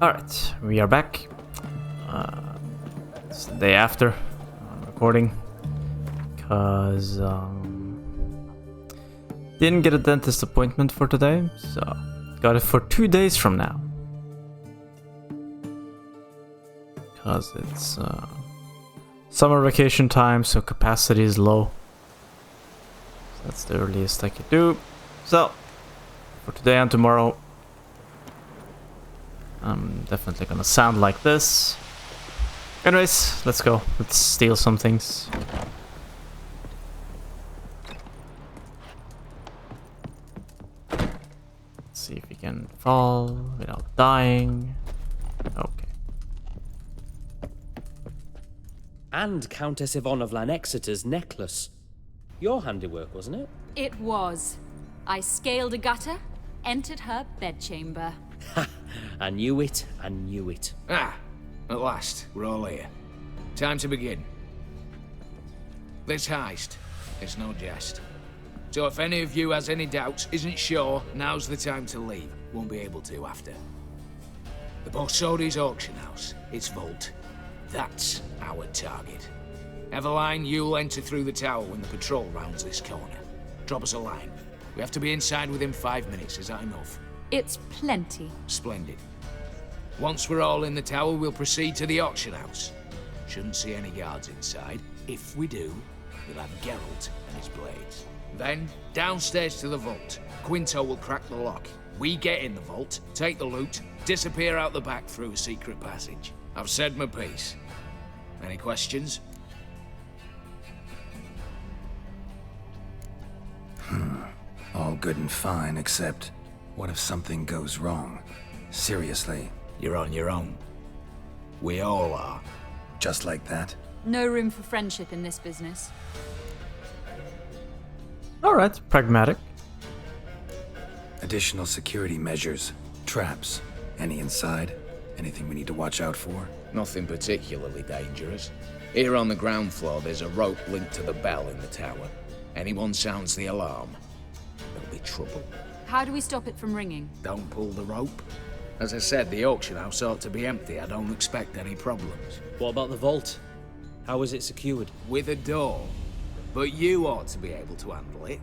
Alright, we are back. It's the day after recording. Because didn't get a dentist appointment for today, so got it for 2 days from now. Because it's summer vacation time, so capacity is low. So that's the earliest I could do. So, for today and tomorrow, I'm definitely gonna sound like this. Anyways, let's go. Let's steal some things. Let's see if we can fall without dying. Okay. And Countess Yvonne of Lanexeter's necklace. Your handiwork, wasn't it? It was. I scaled a gutter, entered her bedchamber. Ha! I knew it, I knew it. Ah, at last, we're all here. Time to begin. This heist, it's no jest. So if any of you has any doubts, isn't sure, now's the time to leave. Won't be able to after. The Borsodi's auction house, its vault. That's our target. Eveline, you'll enter through the tower when the patrol rounds this corner. Drop us a line. We have to be inside within 5 minutes, is that enough? It's plenty. Splendid. Once we're all in the tower, we'll proceed to the auction house. Shouldn't see any guards inside. If we do, we'll have Geralt and his blades. Then, downstairs to the vault. Quinto will crack the lock. We get in the vault, take the loot, disappear out the back through a secret passage. I've said my piece. Any questions? All good and fine, except what if something goes wrong? Seriously. You're on your own. We all are. Just like that? No room for friendship in this business. Alright, pragmatic. Additional security measures. Traps. Any inside? Anything we need to watch out for? Nothing particularly dangerous. Here on the ground floor, there's a rope linked to the bell in the tower. Anyone sounds the alarm, there'll be trouble. How do we stop it from ringing? Don't pull the rope. As I said, the auction house ought to be empty. I don't expect any problems. What about the vault? How is it secured? With a door. But you ought to be able to handle it.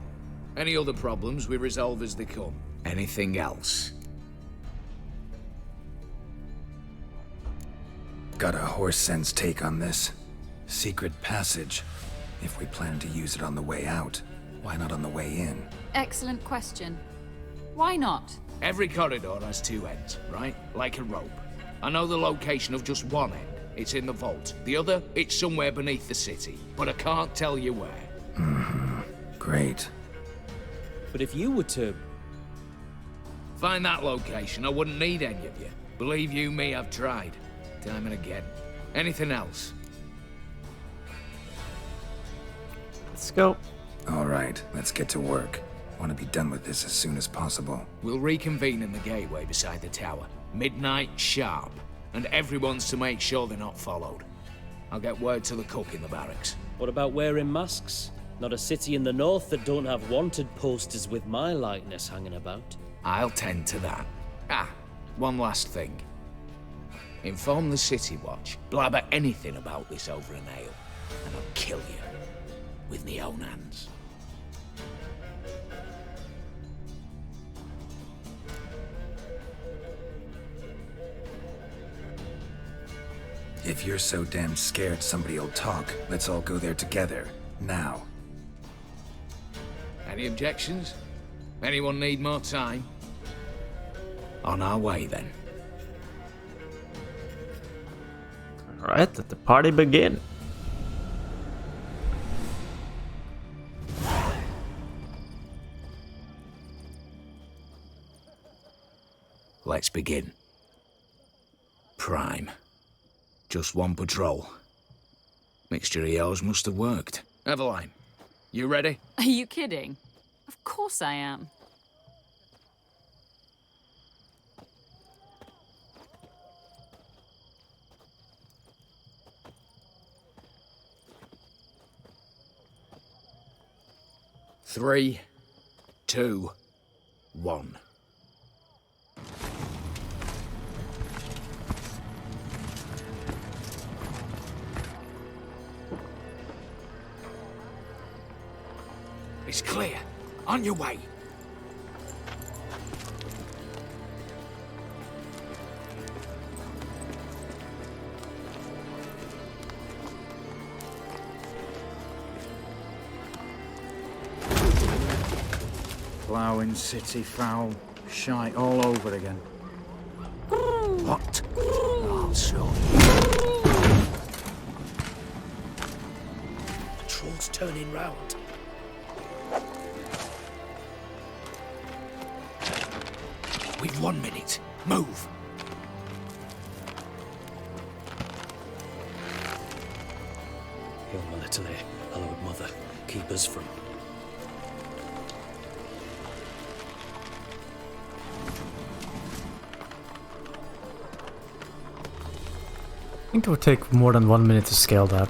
Any other problems, we resolve as they come. Anything else? Got a horse sense take on this. Secret passage. If we plan to use it on the way out, why not on the way in? Excellent question. Why not? Every corridor has 2 ends, right? Like a rope. I know the location of just one end. It's in the vault. The other, it's somewhere beneath the city. But I can't tell you where. Great. But if you were to... Find that location, I wouldn't need any of you. Believe you me, I've tried. Time and again. Anything else? Let's go. Alright, let's get to work. Want to be done with this as soon as possible. We'll reconvene in the gateway beside the tower. Midnight sharp. And everyone's to make sure they're not followed. I'll get word to the cook in the barracks. What about wearing masks? Not a city in the north that don't have wanted posters with my likeness hanging about. I'll tend to that. Ah, one last thing. Inform the City Watch. Blabber anything about this over an ale, and I'll kill you. With me own hands. If you're so damn scared somebody'll talk, let's all go there together. Now. Any objections? Anyone need more time? On our way, then. Alright, let the party begin. Let's begin. Prime. Just one patrol. Mixture of yours must have worked. Eveline, you ready? Are you kidding? Of course I am. Three, 2, 1. It's clear. On your way. Ploughing city foul. Shite all over again. What? I'll show you. The troll's turning round. We've 1 minute. Move. Hail my little hallowed mother, keep us from... I think it would take more than 1 minute to scale that.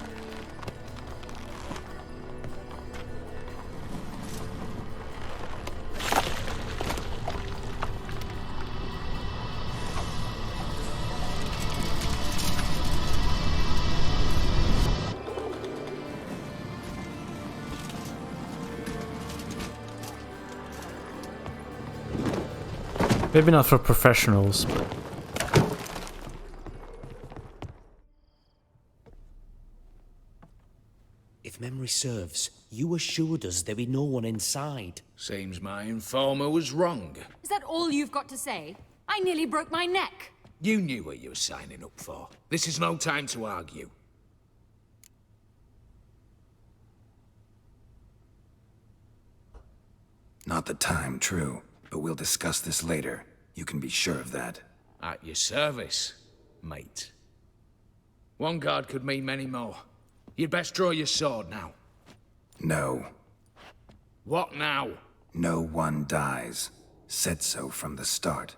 Maybe not for professionals, but... If memory serves, you assured us there be no one inside. Seems my informer was wrong. Is that all you've got to say? I nearly broke my neck. You knew what you were signing up for. This is no time to argue. Not the time, true. But we'll discuss this later. You can be sure of that. At your service, mate. One guard could mean many more. You'd best draw your sword now. No. What now? No one dies. Said so from the start.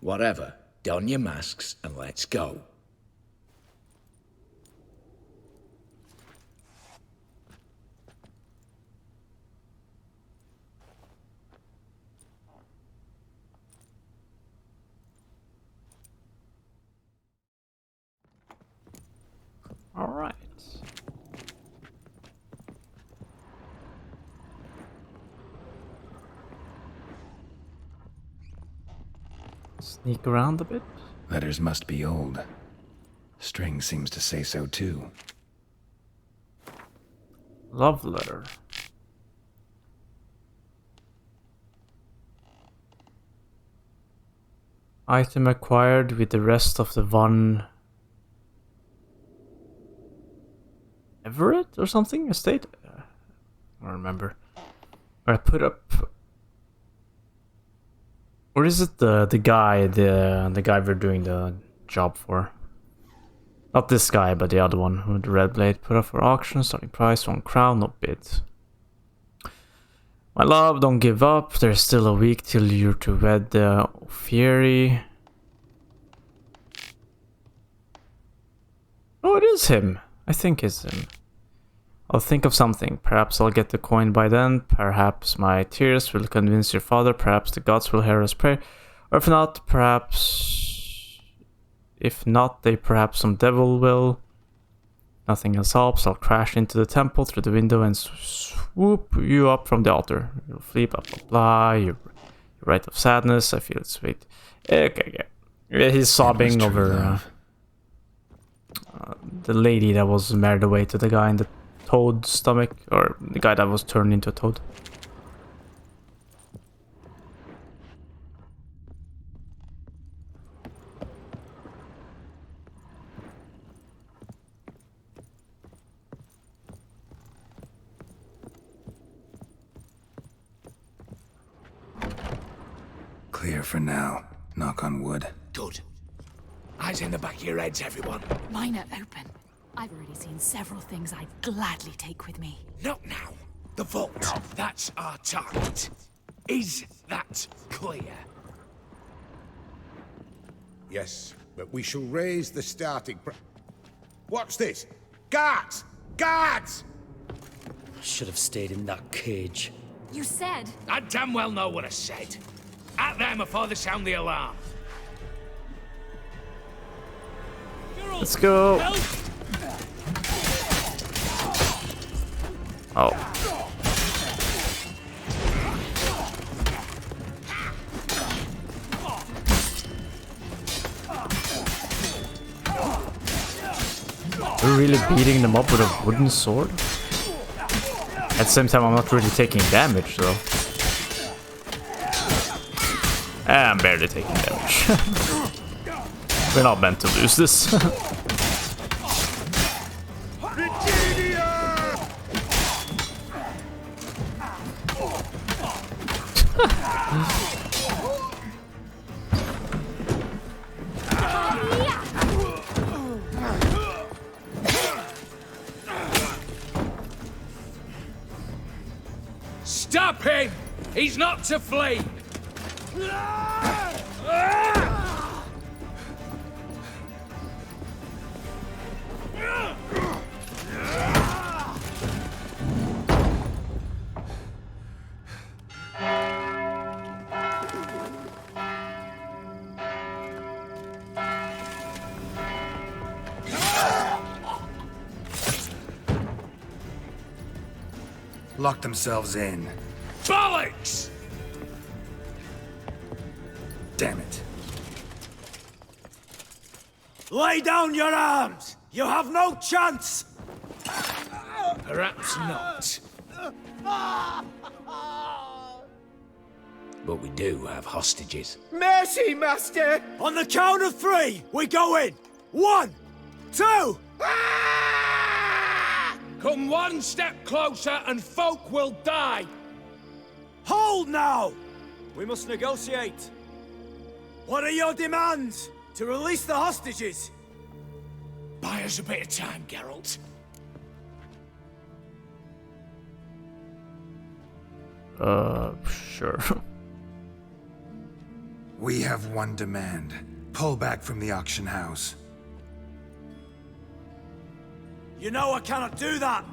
Whatever. Don your masks and let's go. All right. Sneak around a bit. Letters must be old. String seems to say so too. Love letter. Item acquired with the rest of the one Everett or something? Estate? I don't remember. I put up. Or is it the guy we're doing the job for? Not this guy, but the other one with the red blade. Put up for auction, starting price 1 crown, no bid. My love, don't give up. There's still a week till you're to wed the Fury. Oh, it is him. I think it's him. I'll think of something. Perhaps I'll get the coin by then. Perhaps my tears will convince your father. Perhaps the gods will hear us pray. Or if not, perhaps... If not, perhaps some devil will. Nothing else helps. I'll crash into the temple through the window and swoop you up from the altar. You'll flee, blah, blah, blah. Your right of sadness. I feel it sweet. Okay. Yeah, he's sobbing over the lady that was married away to the guy in the toad stomach, or the guy that was turned into a toad. Clear for now. Knock on wood. Good. Eyes in the back of your heads, everyone. Mine are open. I've already seen several things I'd gladly take with me. Not now. The vault. That's our target. Is that clear? Yes, but we shall raise the starting Watch this! Guards! Guards! I should have stayed in that cage. You said... I damn well know what I said. At them before they sound the alarm. Let's go. Oh. We're really beating them up with a wooden sword? At the same time, I'm not really taking damage, though. I'm barely taking damage. We're not meant to lose this. Stop him! He's not to flee! Lock themselves in. Bollocks! Damn it. Lay down your arms! You have no chance! Perhaps not. But we do have hostages. Mercy, Master! On the count of 3, we go in! 1, 2... Come one step closer and folk will die! Hold now! We must negotiate. What are your demands? To release the hostages? Buy us a bit of time, Geralt. Sure. We have one demand. Pull back from the auction house. You know I cannot do that!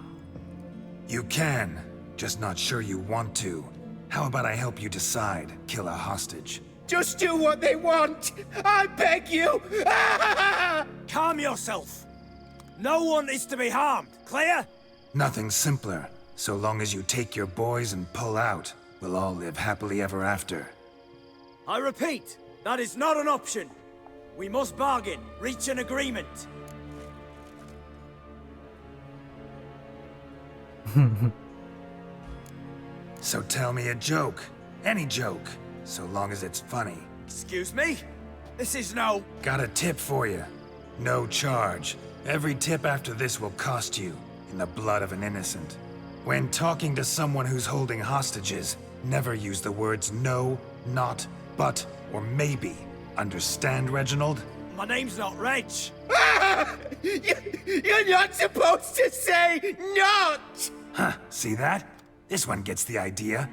You can, just not sure you want to. How about I help you decide, kill a hostage? Just do what they want! I beg you! Calm yourself! No one is to be harmed, clear? Nothing simpler. So long as you take your boys and pull out, we'll all live happily ever after. I repeat, that is not an option. We must bargain, reach an agreement. So tell me a joke. Any joke. So long as it's funny. Excuse me? This is no... Got a tip for you. No charge. Every tip after this will cost you, in the blood of an innocent. When talking to someone who's holding hostages, never use the words no, not, but, or maybe. Understand, Reginald? My name's not Reg. You're not supposed to say not! Huh, see that? This one gets the idea.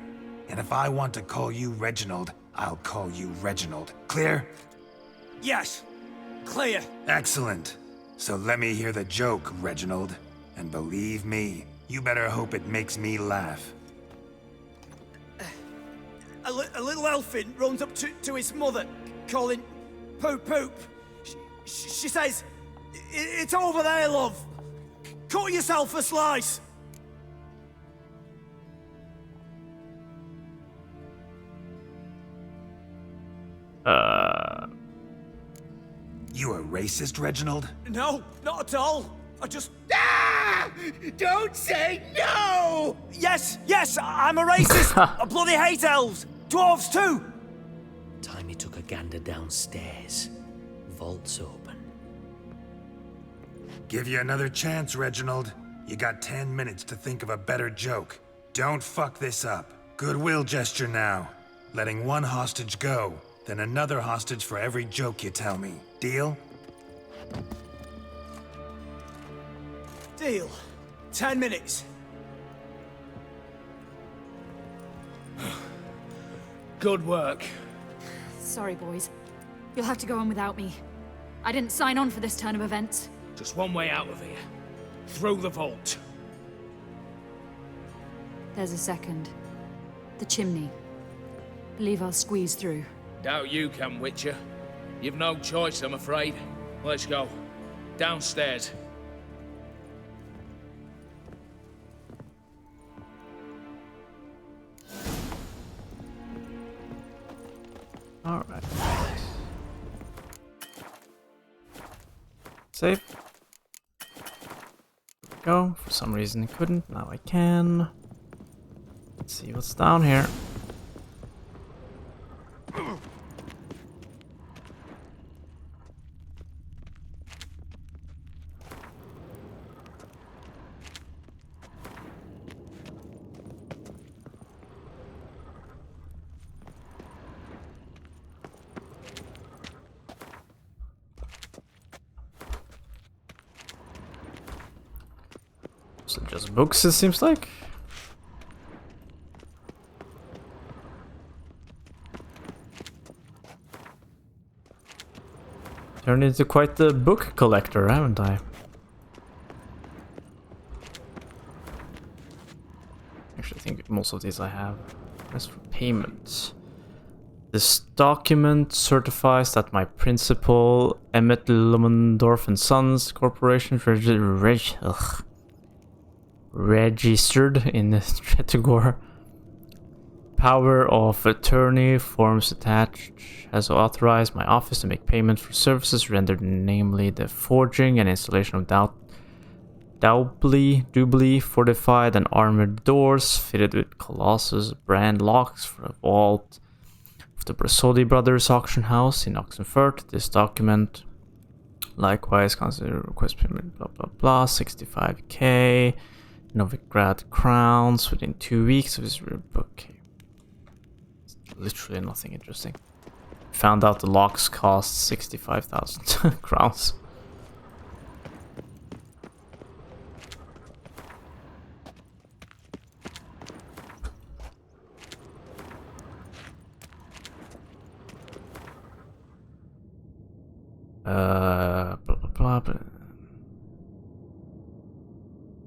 And if I want to call you Reginald, I'll call you Reginald. Clear? Yes. Clear. Excellent. So let me hear the joke, Reginald. And believe me, you better hope it makes me laugh. A little elfin runs up to his mother, calling Poop Poop. She says, "It's over there, love. Cut yourself a slice." You a racist, Reginald? No, not at all. I just... Ah! Don't say no! Yes, I'm a racist. I bloody hate elves. Dwarves too. Time he took a gander downstairs. Vault's open. Give you another chance, Reginald. You got 10 minutes to think of a better joke. Don't fuck this up. Goodwill gesture now. Letting one hostage go, then another hostage for every joke you tell me. Deal? Deal. 10 minutes. Good work. Sorry, boys. You'll have to go on without me. I didn't sign on for this turn of events. Just one way out of here. Through the vault. There's a second. The chimney. Believe I'll squeeze through. Doubt you can, Witcher. You've no choice, I'm afraid. Let's go. Downstairs. Alright. Save. Go. For some reason it couldn't. Now I can. Let's see what's down here. So just books, it seems like. Turned into quite the book collector, haven't I? Actually, I think most of these I have. As for payment. This document certifies that my principal, Emmett Lumendorf and Sons Corporation, registered in the Stretagore. Power of attorney forms attached has authorized my office to make payment for services rendered, namely the forging and installation of doubly fortified and armored doors fitted with Colossus brand locks for a vault of the Brasoli Brothers auction house in Oxenfurt. This document likewise consider request payment blah blah blah 65k Novigrad crowns within 2 weeks of his book. Literally nothing interesting. Found out the locks cost 65,000 crowns. Blah blah blah.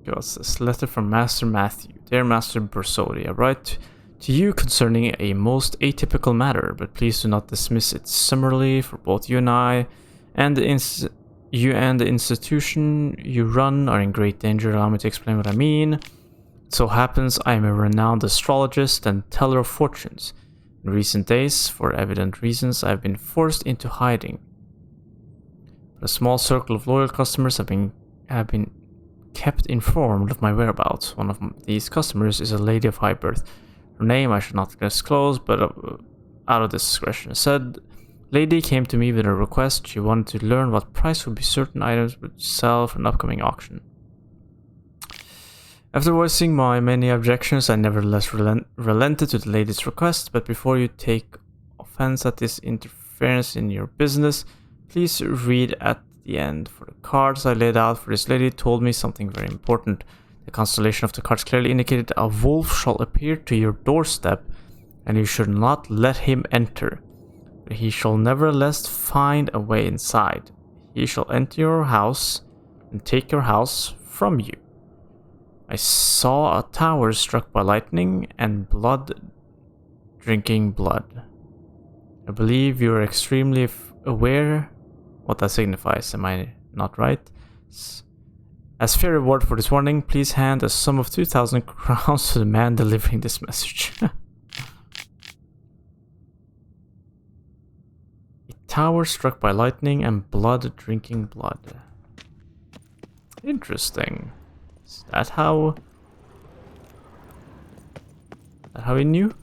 What's this? Letter from Master Matthew. Dear Master Bersodi, I write to you concerning a most atypical matter, but please do not dismiss it summarily, for both you and I, and you and the institution you run are in great danger. Allow me to explain what I mean. It so happens I am a renowned astrologist and teller of fortunes. In recent days, for evident reasons, I have been forced into hiding. But a small circle of loyal customers have been kept informed of my whereabouts. One of these customers is a lady of high birth. Her name I should not disclose, but out of discretion. Said lady came to me with a request. She wanted to learn what price would be certain items would sell for an upcoming auction. After voicing my many objections, I nevertheless relented to the lady's request. But before you take offense at this interference in your business, please read at the end. For the cards I laid out for this lady told me something very important. The constellation of the cards clearly indicated a wolf shall appear to your doorstep, and you should not let him enter. But he shall nevertheless find a way inside. He shall enter your house and take your house from you. I saw a tower struck by lightning and blood drinking blood. I believe you are extremely aware what that signifies. Am I not right? As fair reward for this warning, please hand a sum of 2,000 crowns to the man delivering this message. A tower struck by lightning and blood drinking blood. Interesting. Is that how he knew?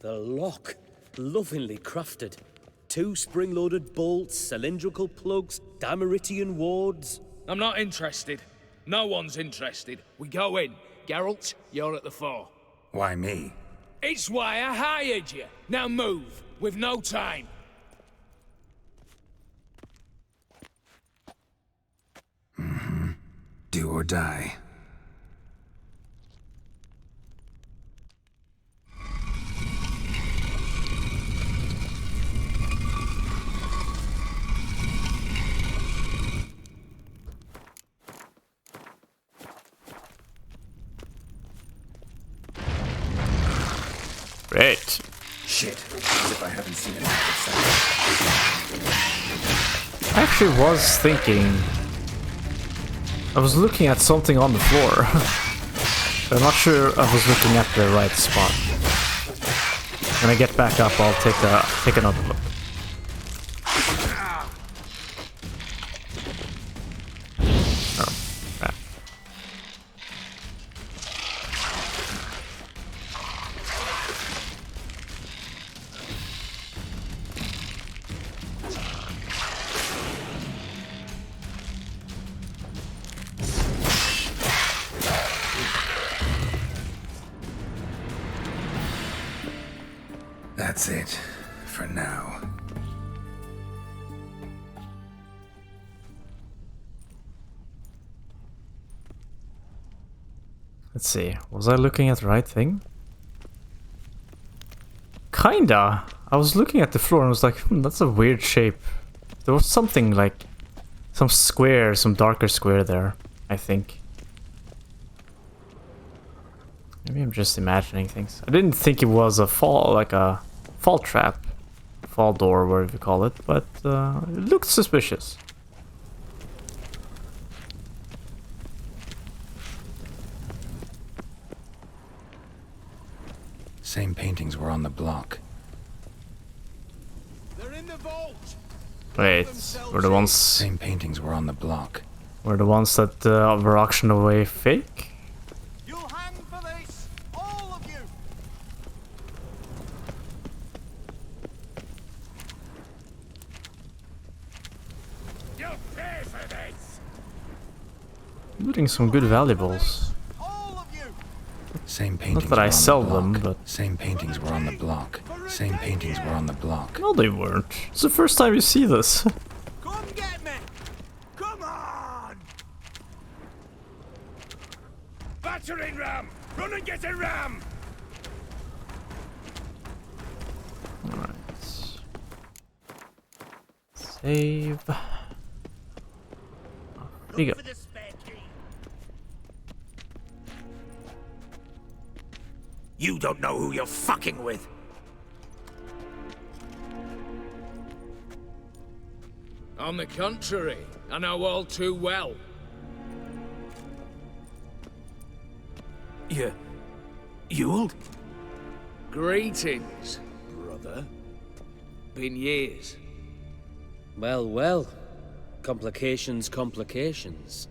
The lock, lovingly crafted. 2 spring-loaded bolts, cylindrical plugs, Dameritian wards. I'm not interested. No one's interested. We go in. Geralt, you're at the fore. Why me? It's why I hired you. Now move. We've no time. Do or die. hope I haven't seen an active side. I actually was thinking... I was looking at something on the floor. But I'm not sure I was looking at the right spot. When I get back up, I'll take another look. Oh, crap. That's it, for now. Let's see, was I looking at the right thing? Kinda! I was looking at the floor and was like, that's a weird shape. There was something like... some square, some darker square there, I think. Maybe I'm just imagining things. I didn't think it was a fall, like a fall trap. Fall door, whatever you call it, but it looked suspicious. Same paintings were on the block. They're in the vault. Wait, were the ones... Same paintings were on the block. were the ones that were auctioned away fake? You'll hang for this, all of you. You'll pay for this. Looting some good valuables. All of you. Same paintings Not that I were on sell the them, block. but... Same paintings were on the block. Same paintings were on the block. No, they weren't. It's the first time you see this. Come get me. Come on. Battering ram. Run and get a ram. Alright. Save. Here you go. For the spare key. You don't know who you're fucking with. On the contrary, I know all too well. Ewald? Greetings, brother. Been years. Well, well. Complications, complications.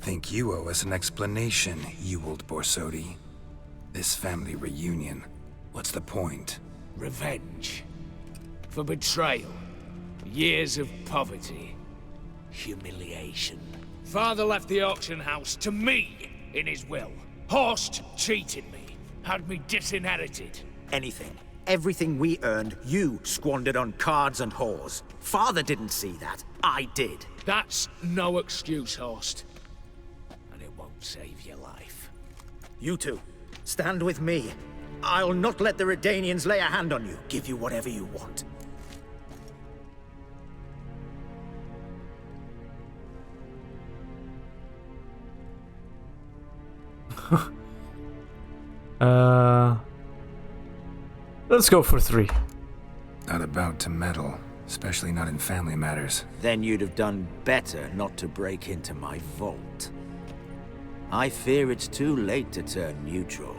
Think you owe us an explanation, Ewald Borsodi. This family reunion. What's the point? Revenge. For betrayal. Years of poverty. Humiliation. Father left the auction house to me in his will. Horst cheated me. Had me disinherited. Anything. Everything we earned, you squandered on cards and whores. Father didn't see that. I did. That's no excuse, Horst. And it won't save your life. You two, stand with me. I'll not let the Redanians lay a hand on you. Give you whatever you want. Let's go for 3. Not about to meddle, especially not in family matters. Then you'd have done better not to break into my vault. I fear it's too late to turn neutral.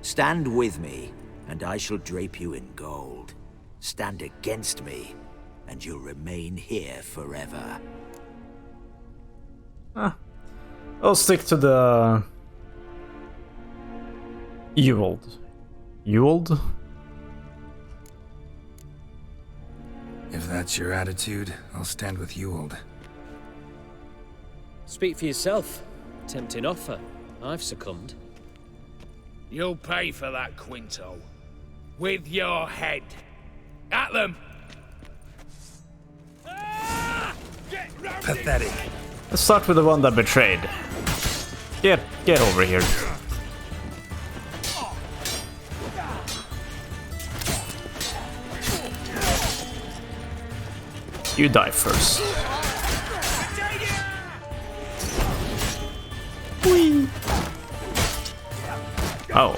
Stand with me, and I shall drape you in gold. Stand against me, and you'll remain here forever. I'll stick to the... Ewald. Ewald? If that's your attitude, I'll stand with Ewald. Speak for yourself. Tempting offer. I've succumbed. You'll pay for that, Quinto. With your head. At them! Pathetic. Let's start with the one that betrayed. Get over here. You die first. Whee! Oh.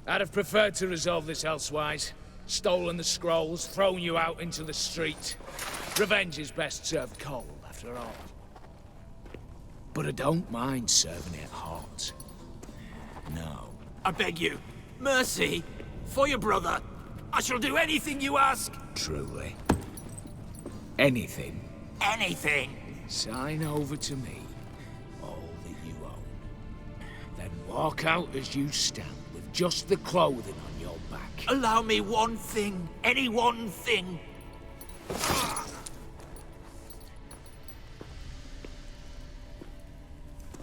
I'd have preferred to resolve this elsewise. Stolen the scrolls, thrown you out into the street. Revenge is best served cold, after all. But I don't mind serving it hot. No. I beg you, mercy, for your brother. I shall do anything you ask. Truly. Anything. Anything. Sign over to me all that you own. Then walk out as you stand, with just the clothing on your back. Allow me one thing, any one thing.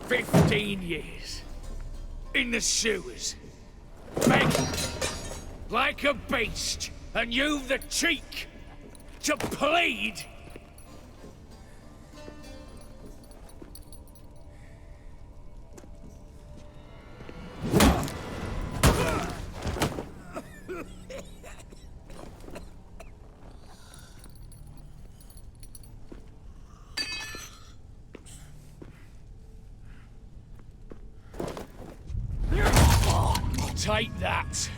15 years. In the sewers. Begging. Like a beast. And you've the cheek to plead. Take that.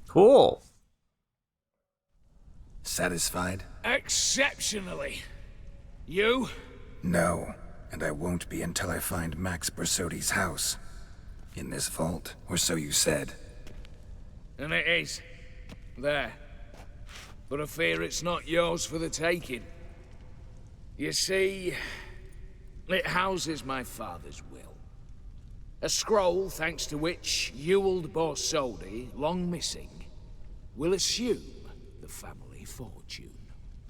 Cool. Satisfied? Exceptionally. You? No, and I won't be until I find Max Bersodi's house. In this vault, or so you said. And it is. There. But I fear it's not yours for the taking. You see, it houses my father's will. A scroll thanks to which Ewald Borsodi, long missing, will assume the family fortune.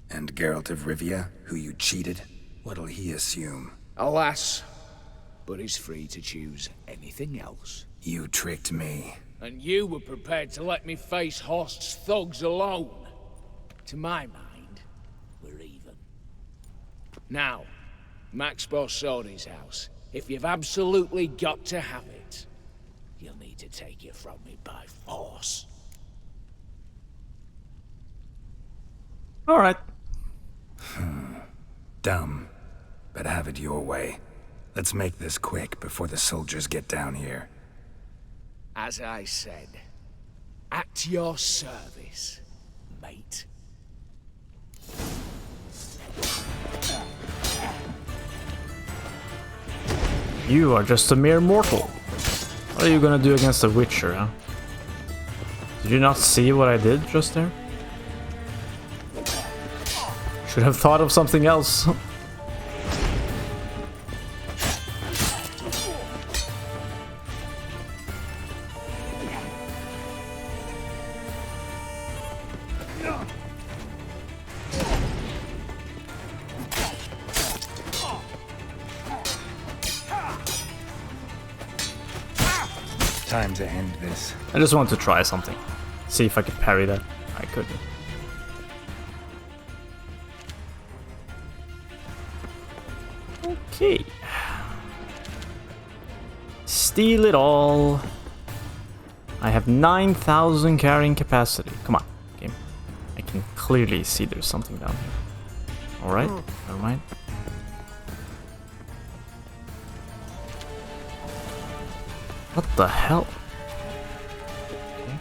And Geralt of Rivia, who you cheated, what'll he assume? Alas, but he's free to choose anything else. You tricked me. And you were prepared to let me face Horst's thugs alone. To my mind, we're even. Now, Max Borsodi's house. If you've absolutely got to have it, you'll need to take it from me by force. Alright. Dumb, but have it your way. Let's make this quick before the soldiers get down here. As I said, at your service, mate. You are just a mere mortal. What are you gonna do against a Witcher, huh? Did you not see what I did just there? Should have thought of something else. Time to end this. I just wanted to try something. See if I could parry that. I couldn't. Okay. Steal it all. I have 9,000 carrying capacity. Come on, game. I can clearly see there's something down here. Alright, never mind. What the hell? Okay.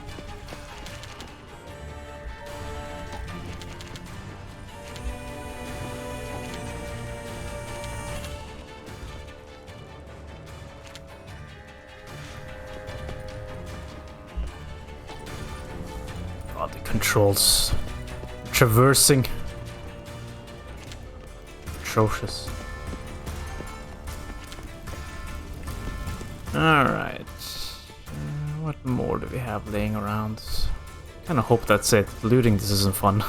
God, the controls. Traversing. Atrocious. Alright. What more do we have laying around? Kinda hope that's it. Looting this isn't fun.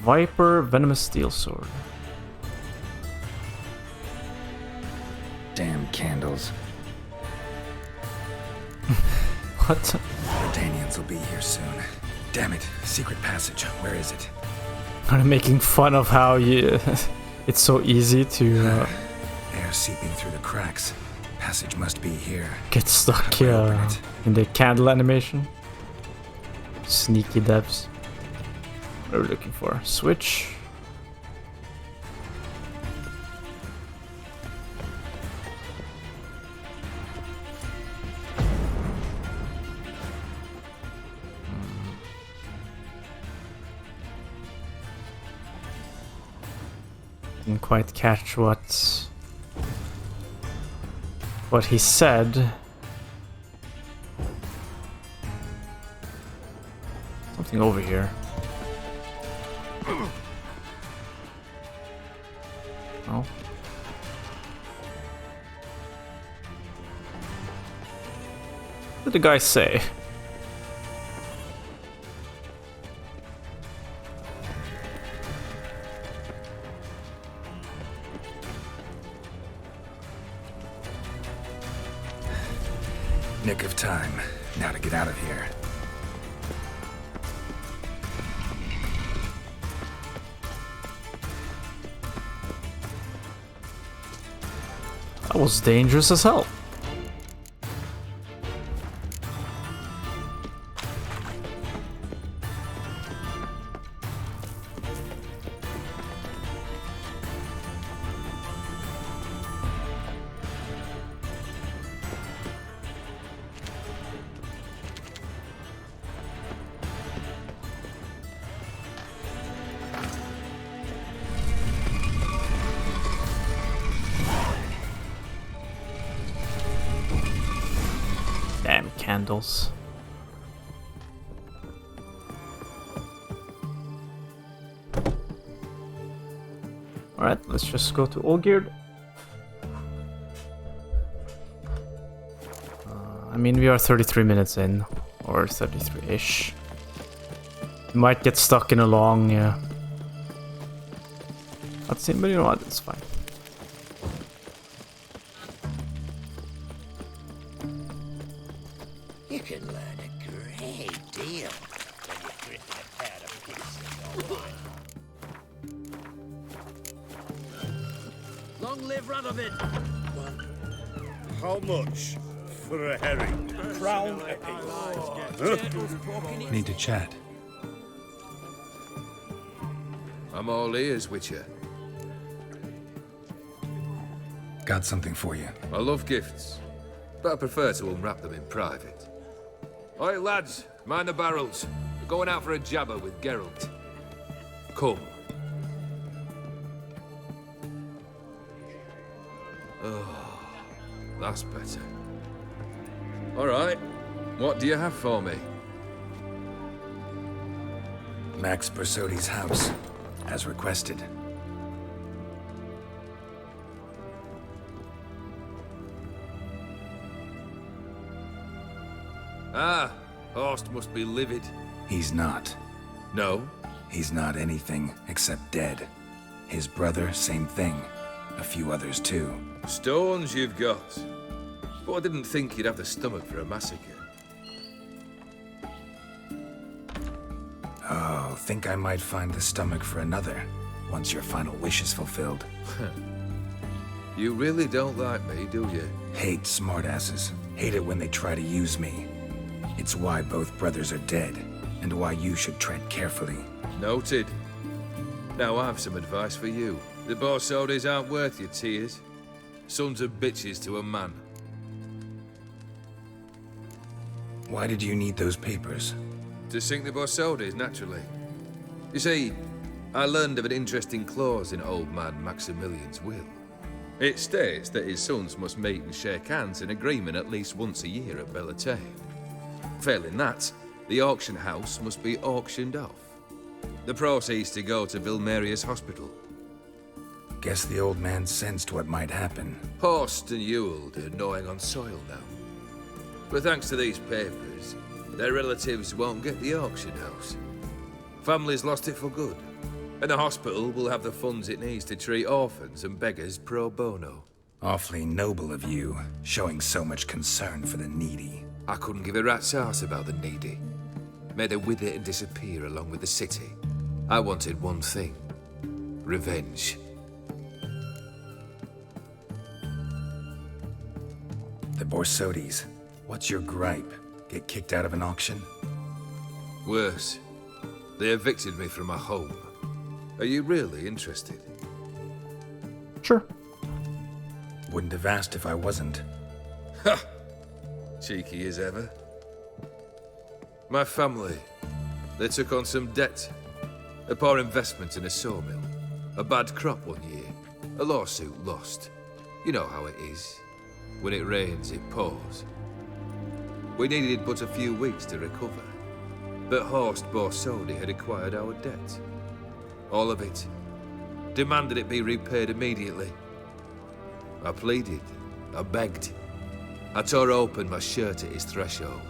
Viper Venomous Steel Sword. Damn candles. What? Danians will be here soon. Damn it. Secret passage. Where is it? I'm making fun of how you it's so easy to Air seeping through the cracks. Passage must be here. get stuck How do I open it? in the candle animation. Sneaky devs. What are we looking for? Switch. Didn't quite catch what he said. Something over here. Oh. What did the guy say? Nick of time. Now to get out of here. That was dangerous as hell. Damn candles. Alright, let's just go to Olgierd. I mean, we are 33 minutes in, or 33-ish. Might get stuck in a long cutscene, but you know what, it's fine. You can learn a great deal when you're gripping a pair of pieces. Long live Radovid! How much for a herring? Crown Need to chat. I'm all ears, Witcher. Got something for you. I love gifts, but I prefer to unwrap them in private. Oi, lads, mind the barrels. We're going out for a jabber with Geralt. Come. Oh, that's better. All right, what do you have for me? Max Bersodi's house, as requested. Ah, Horst must be livid. He's not. No? He's not anything except dead. His brother, same thing. A few others too. Stones you've got. But I didn't think you'd have the stomach for a massacre. Oh, think I might find the stomach for another, once your final wish is fulfilled. You really don't like me, do you? Hate smartasses. Hate it when they try to use me. It's why both brothers are dead, and why you should tread carefully. Noted. Now I've some advice for you. The Borsodis aren't worth your tears. Sons of bitches to a man. Why did you need those papers? To sink the Borsodis, naturally. You see, I learned of an interesting clause in old man Maximilian's will. It states that his sons must meet and shake hands in agreement at least once a year at Bellatane. Failing that, the auction house must be auctioned off. The proceeds to go to Vilmeria's hospital. Guess the old man sensed what might happen. Horst and Ewald are gnawing on soil now. But thanks to these papers, their relatives won't get the auction house. Families lost it for good, and the hospital will have the funds it needs to treat orphans and beggars pro bono. Awfully noble of you, showing so much concern for the needy. I couldn't give a rat's ass about the needy. Made her wither and disappear along with the city. I wanted one thing. Revenge. The Borsodis. What's your gripe? Get kicked out of an auction? Worse. They evicted me from my home. Are you really interested? Sure. Wouldn't have asked if I wasn't. Ha! Cheeky as ever. My family, they took on some debt. A poor investment in a sawmill. A bad crop one year. A lawsuit lost. You know how it is. When it rains, it pours. We needed but a few weeks to recover. But Horst Borsodi had acquired our debt. All of it. Demanded it be repaid immediately. I pleaded. I begged. I tore open my shirt at his threshold.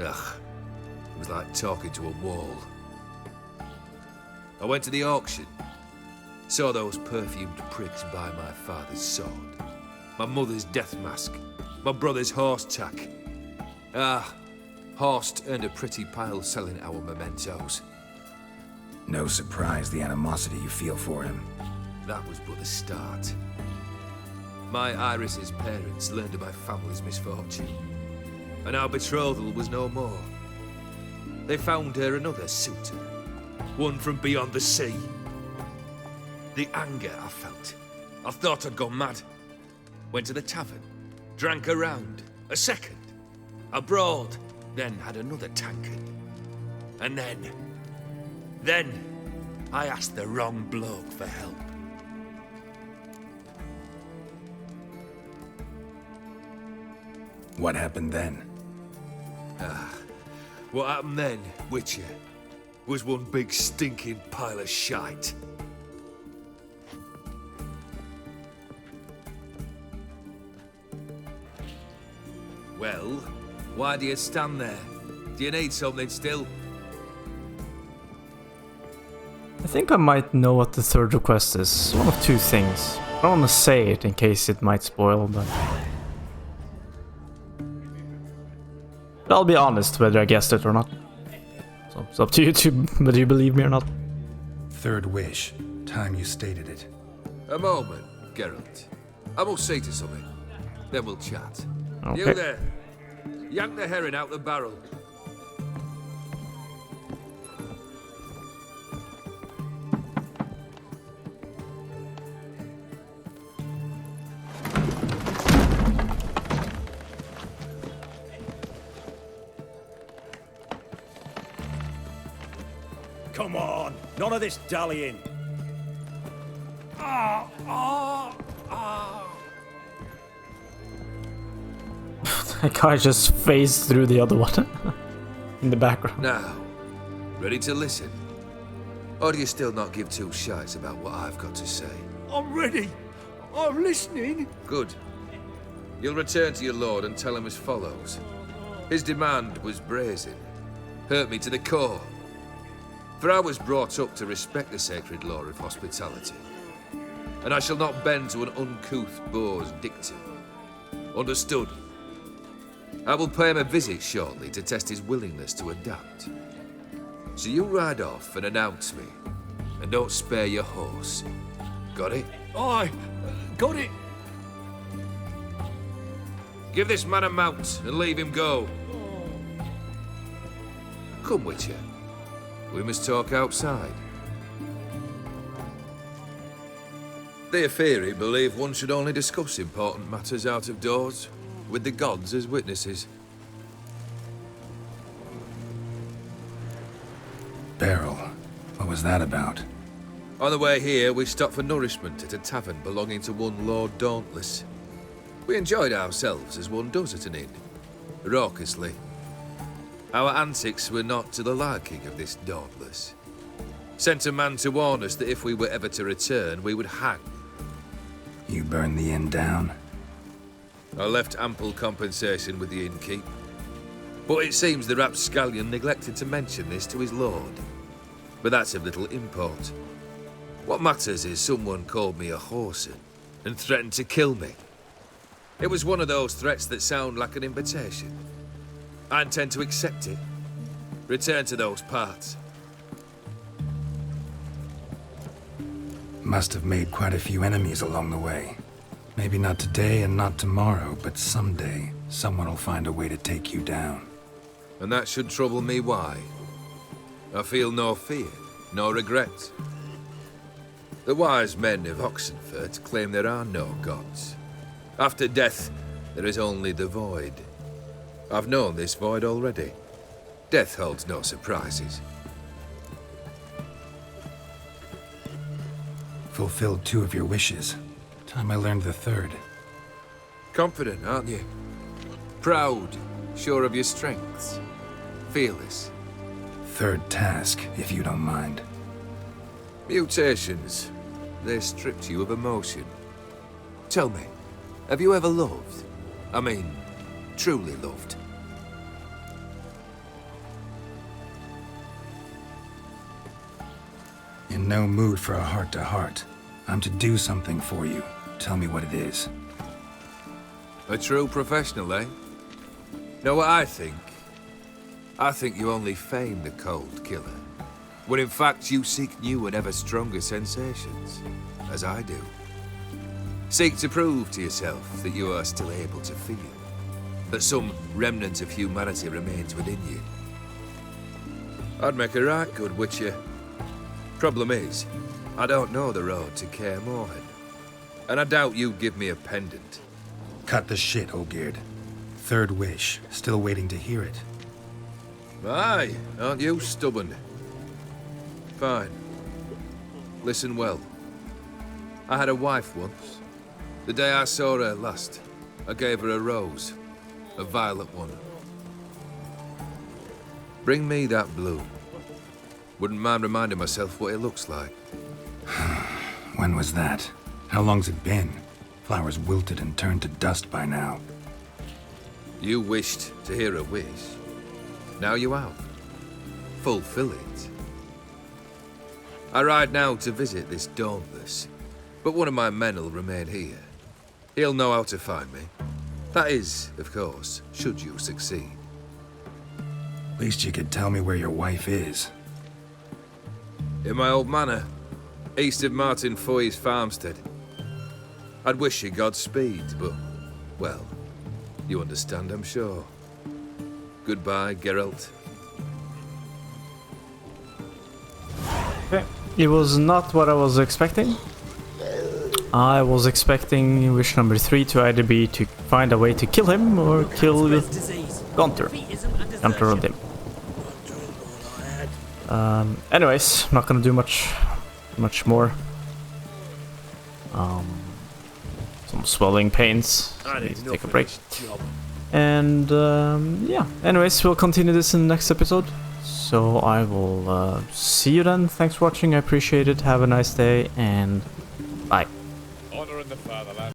Ugh. It was like talking to a wall. I went to the auction. Saw those perfumed pricks buy my father's sword. My mother's death mask. My brother's horse tack. Ah, Horst earned a pretty pile selling our mementos. No surprise the animosity you feel for him. That was but the start. My Iris's parents learned of my family's misfortune, and our betrothal was no more. They found her another suitor, one from beyond the sea. The anger I felt. I thought I'd gone mad. Went to the tavern, drank a round, a second, abroad, then had another tankard. And then, I asked the wrong bloke for help. What happened then? What happened then, Witcher, was one big stinking pile of shite. Well, why do you stand there? Do you need something still? I think I might know what the third request is. One of two things. I don't want to say it in case it might spoil, but I'll be honest whether I guessed it or not. So it's up to you to whether you believe me or not. Third wish. Time you stated it. A moment, Geralt. I must say to something. Then we'll chat. Okay. You there. Yank the herring out the barrel. Come on, none of this dallying. That guy just phased through the other one in the background. Now, ready to listen? Or do you still not give two shites about what I've got to say? I'm ready. I'm listening. Good. You'll return to your lord and tell him as follows. His demand was brazen. Hurt me to the core. For I was brought up to respect the sacred law of hospitality. And I shall not bend to an uncouth boor's dictum. Understood? I will pay him a visit shortly to test his willingness to adapt. So you ride off and announce me. And don't spare your horse. Got it? Aye, got it. Give this man a mount and leave him go. Come, Witcher. We must talk outside. The Aphiri believe one should only discuss important matters out of doors, with the gods as witnesses. Beryl, what was that about? On the way here, we stopped for nourishment at a tavern belonging to one Lord Dauntless. We enjoyed ourselves as one does at an inn, raucously. Our antics were not to the liking of this Dauntless. Sent a man to warn us that if we were ever to return, we would hang. You burned the inn down? I left ample compensation with the innkeep. But it seems the rapscallion neglected to mention this to his lord. But that's of little import. What matters is someone called me a whoreson and threatened to kill me. It was one of those threats that sound like an invitation. I intend to accept it. Return to those parts. Must have made quite a few enemies along the way. Maybe not today and not tomorrow, but someday, someone will find a way to take you down. And that should trouble me why? I feel no fear, no regret. The wise men of Oxenfurt claim there are no gods. After death, there is only the void. I've known this void already. Death holds no surprises. Fulfilled 2 of your wishes. Time I learned the 3rd. Confident, aren't you? Proud, sure of your strengths. Fearless. 3rd task, if you don't mind. Mutations. They stripped you of emotion. Tell me, have you ever loved? I mean, truly loved? In no mood for a heart-to-heart. I'm to do something for you. Tell me what it is. A true professional, eh? Know what I think? I think you only feign the cold killer, when in fact you seek new and ever stronger sensations, as I do. Seek to prove to yourself that you are still able to feel, that some remnant of humanity remains within you. I'd make a right good witcher. Problem is, I don't know the road to Kaer Morhen, and I doubt you'd give me a pendant. Cut the shit, Olgierd. 3rd wish. Still waiting to hear it. Aye, aren't you stubborn? Fine. Listen well. I had a wife once. The day I saw her last, I gave her a rose. A violet one. Bring me that bloom. Wouldn't mind reminding myself what it looks like. When was that? How long's it been? Flowers wilted and turned to dust by now. You wished to hear a wish. Now you have. Fulfill it. I ride now to visit this Dauntless, but one of my men will remain here. He'll know how to find me. That is, of course, should you succeed. Least you could tell me where your wife is. In my old manor, east of Martin Foy's farmstead. I'd wish you Godspeed, but, well, you understand, I'm sure. Goodbye, Geralt. Okay. It was not what I was expecting. I was expecting wish number 3 to either be to find a way to kill him or kill Gunter. Gunter of him. Anyways, I'm not gonna do much more. Some swelling pains. So I need to take a break. And yeah, anyways, we'll continue this in the next episode. So I will see you then. Thanks for watching. I appreciate it. Have a nice day and bye. Honor in the fatherland.